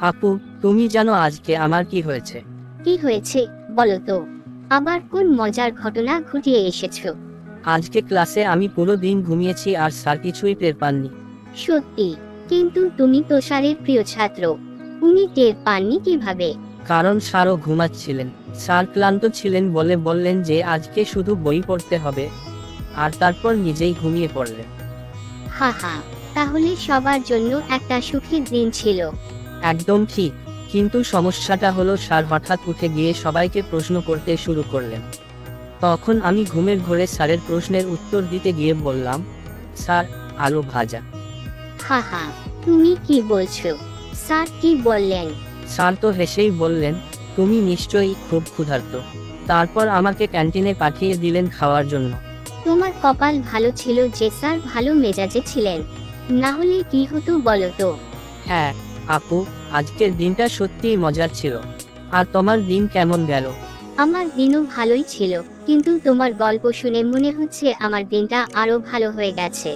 আপু, তুমি জানো আজকে আমার কি হয়েছে? কি হয়েছে বলো তো? আবার কোন মজার ঘটনা ঘটিয়ে এসেছো? আজকে ক্লাসে আমি পুরো দিন ঘুমিয়েছি আর স্যার কিছুই টের পাননি। সত্যি? কিন্তু তুমি তো স্যারের প্রিয় ছাত্র, উনি টের পাননি কিভাবে? কারণ স্যারও ঘুমাচ্ছিলেন। স্যার ক্লান্ত ছিলেন বলে বললেন যে আজকে শুধু বই পড়তে হবে, আর তারপর নিজেই ঘুমিয়ে পড়লেন। হা হা, তাহলে সবার জন্য একটা সুখের দিন ছিল। একদম ঠিক। কিন্তু সমস্যাটা হলো স্যার হঠাৎ উঠে গিয়ে সবাইকে প্রশ্ন করতে শুরু করলেন। তখন আমি ঘুমের ঘোরে স্যারের প্রশ্নের উত্তর দিতে গিয়ে বললাম, স্যার, আলু ভাজা। হা হা, তুমি কি বলছো? স্যার কি বললেন? স্যার তো হেসেই বললেন, তুমি নিশ্চয়ই খুব ক্ষুধার্ত। তারপর আমাকে ক্যান্টিনে পাঠিয়ে দিলেন খাওয়ার জন্য। তোমার কপাল ভালো ছিল যে স্যার ভালো মেজাজে ছিলেন, না হলে কি হতো বলো তো? হ্যাঁ আপু, আজকের দিনটা সত্যিই মজার ছিল। আর তোমার দিন কেমন গেল? আমার দিনও ভালোই ছিল, কিন্তু তোমার গল্প শুনে মনে হচ্ছে আমার দিনটা আরো ভালো হয়ে গেছে।